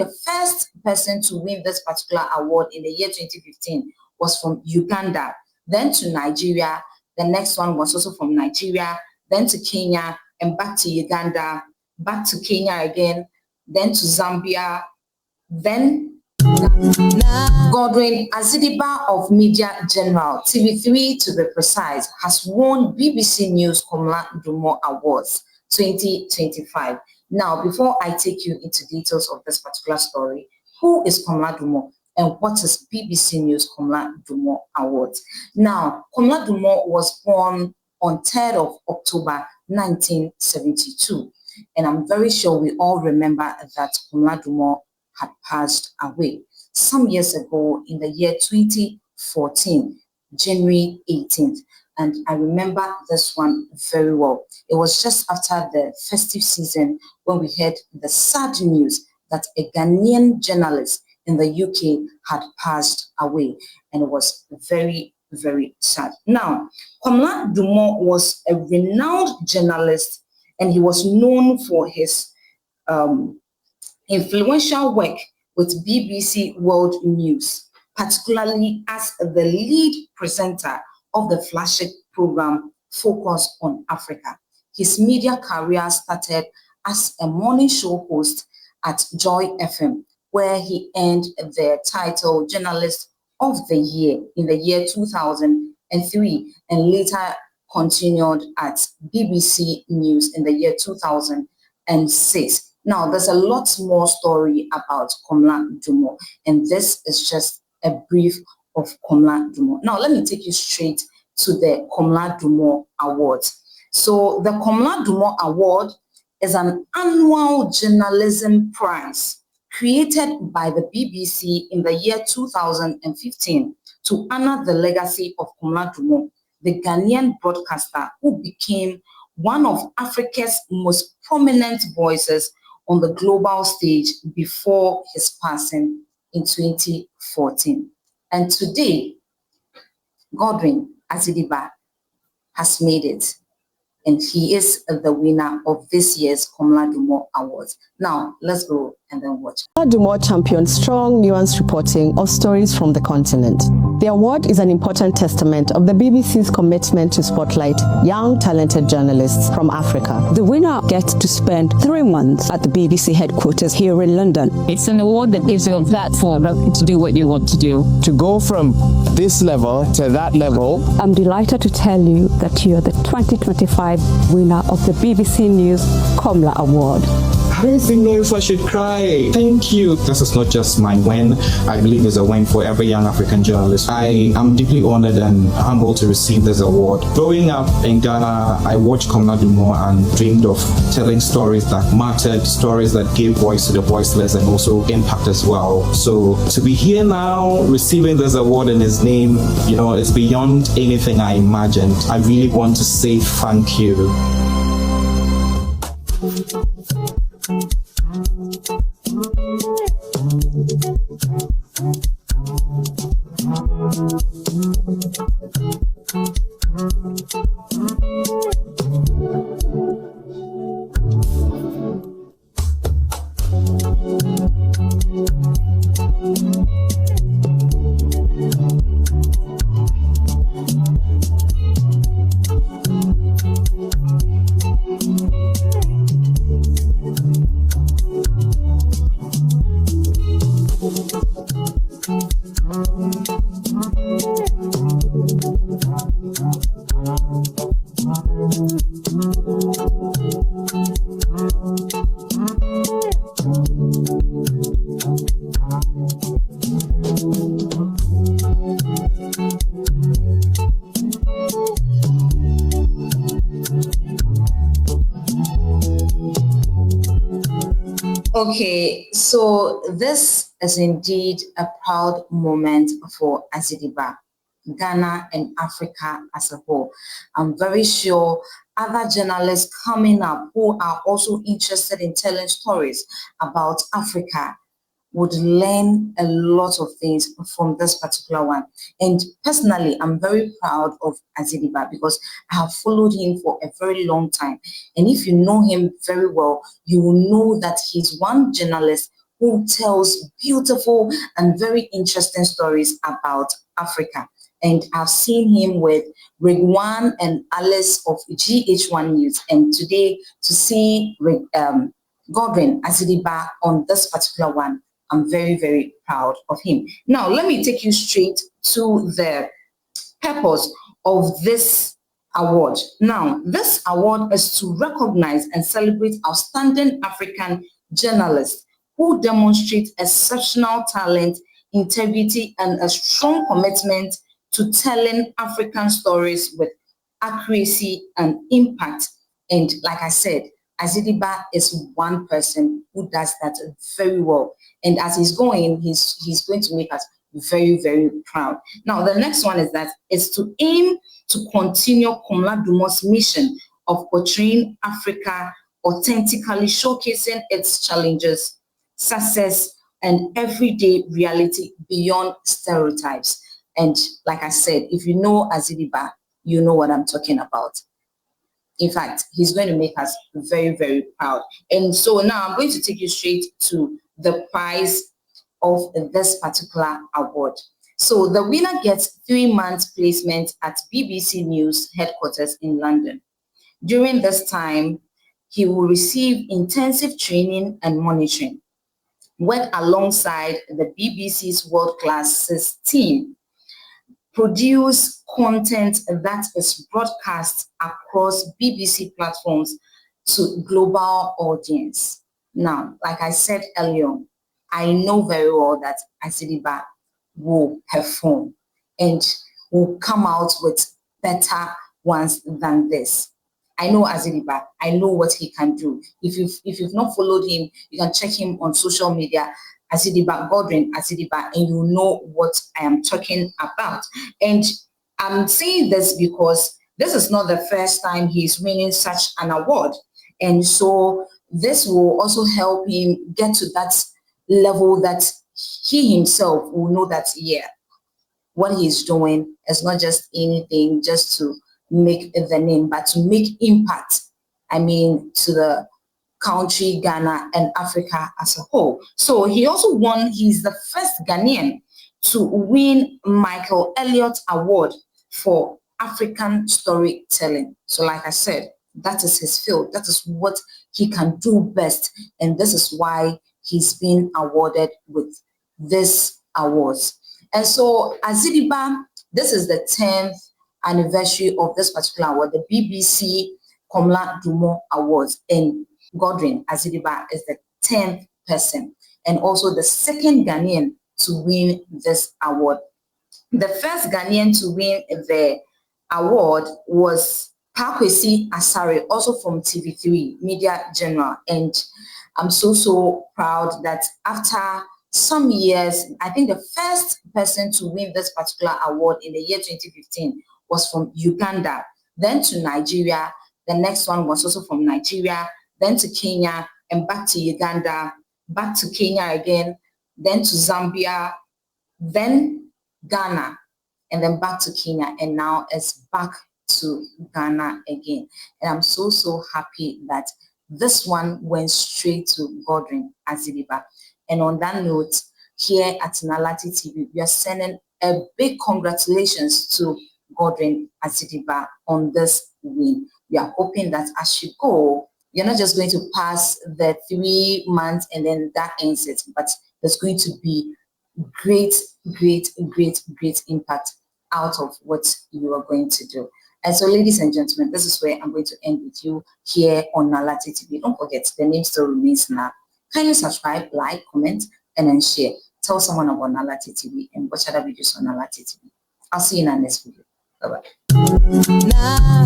The first person to win this particular award in the year 2015 was from Uganda, then to Nigeria. The next one was also from Nigeria, then to Kenya, and back to Uganda, back to Kenya again, then to Zambia, then Godwin Asediba of Media General, TV3 to be precise, has won BBC News Komla Dumor Awards 2025. Now, before I take you into details of this particular story, who is Komla Dumor and what is BBC News Komla Dumor Awards? Now, Komla Dumor was born on 3rd of October 1972, and I'm very sure we all remember that Komla Dumor had passed away some years ago in the year 2014, January 18th. And I remember this one very well. It was just after the festive season when we heard the sad news that a Ghanaian journalist in the UK had passed away. And it was very, very sad. Now, Komla Dumor was a renowned journalist, and he was known for his influential work with BBC World News, particularly as the lead presenter of the flagship program focused on Africa. His media career started as a morning show host at Joy FM, where he earned the title Journalist of the Year in the year 2003, and later continued at BBC News in the year 2006. Now, there's a lot more story about Komla Dumor, and this is just a brief of Komla Dumor. Now, let me take you straight to the Komla Dumor Awards. So, the Komla Dumor Award is an annual journalism prize created by the BBC in the year 2015 to honor the legacy of Komla Dumor, the Ghanaian broadcaster who became one of Africa's most prominent voices on the global stage before his passing in 2014. And today, Godwin Asediba has made it, and he is the winner of this year's Komla Dumor Awards. Now, let's go and then watch. Komla Dumor champions strong, nuanced reporting of stories from the continent. The award is an important testament of the BBC's commitment to spotlight young, talented journalists from Africa. The winner gets to spend 3 months at the BBC headquarters here in London. It's an award that gives you a platform to do what you want to do. To go from this level to that level. I'm delighted to tell you that you're the 2025 winner of the BBC News Komla Award. I don't even know if I should cry. Thank you. This is not just my win. I believe it's a win for every young African journalist. I am deeply honored and humbled to receive this award. Growing up in Ghana, I watched Komla Dumor and dreamed of telling stories that mattered, stories that gave voice to the voiceless and also impact as well. So to be here now, receiving this award in his name, you know, it's beyond anything I imagined. I really want to say thank you. Okay, so this is indeed a proud moment for Asediba, Ghana and Africa as a whole. I'm very sure other journalists coming up who are also interested in telling stories about Africa would learn a lot of things from this particular one. And personally, I'm very proud of Asediba because I have followed him for a very long time. And if you know him very well, you will know that he's one journalist who tells beautiful and very interesting stories about Africa. And I've seen him with Rigwan and Alice of GH1 News. And today to see Godwin Asediba on this particular one, I'm very, very proud of him. Now, let me take you straight to the purpose of this award. Now, this award is to recognize and celebrate outstanding African journalists who demonstrate exceptional talent, integrity, and a strong commitment to telling African stories with accuracy and impact. And like I said, Asediba is one person who does that very well. And as he's going, he's going to make us very, very proud. Now, the next one is to aim to continue Komla Dumor's mission of portraying Africa authentically, showcasing its challenges, success, and everyday reality beyond stereotypes. And like I said, if you know Asediba, you know what I'm talking about. In fact, he's going to make us very, very proud. And so now I'm going to take you straight to the prize of this particular award. So the winner gets 3 months placement at BBC News headquarters in London. During this time, he will receive intensive training and monitoring, work alongside the BBC's world-class team, produce content that is broadcast across BBC platforms to global audience. Now, like I said earlier, I know very well that Asediba will perform and will come out with better ones than this. I know Asediba. I know what he can do. If you've not followed him, you can check him on social media, Asediba, Godwin Asediba, and you know what I am talking about. And I'm saying this because this is not the first time he's winning such an award. And so this will also help him get to that level that he himself will know that, yeah, what he's doing is not just anything just to make the name, but to make impact, I mean, to the country, Ghana, and Africa as a whole. So he also won, he's the first Ghanaian to win Michael Elliott Award for African storytelling. So like I said, that is his field. That is what he can do best. And this is why he's been awarded with this awards. And so Asediba, this is the 10th anniversary of this particular award, the BBC Komla Dumor Awards. And Godwin Asediba is the 10th person and also the second Ghanaian to win this award. The first Ghanaian to win the award was Pakwesi Asare, also from TV3 Media General. And I'm so proud that after some years, I think the first person to win this particular award in the year 2015 was from Uganda, then to Nigeria. The next one was also from Nigeria, then to Kenya, and back to Uganda, back to Kenya again, then to Zambia, then Ghana, and then back to Kenya, and now it's back to Ghana again. And I'm so happy that this one went straight to Godwin Asediba. And on that note, here at Naa Lartey TV, we are sending a big congratulations to Godwin Asediba on this win. We are hoping that as you go, you're not just going to pass the 3 months and then that ends it, but there's going to be great impact out of what you are going to do. And so, ladies and gentlemen, this is where I'm going to end with you here on Naa Lartey TV. Don't forget, the name still remains Naa. Kindly subscribe, like, comment, and then share. Tell someone about Naa Lartey TV and watch other videos on Naa Lartey TV. I'll see you in our next video. Bye-bye.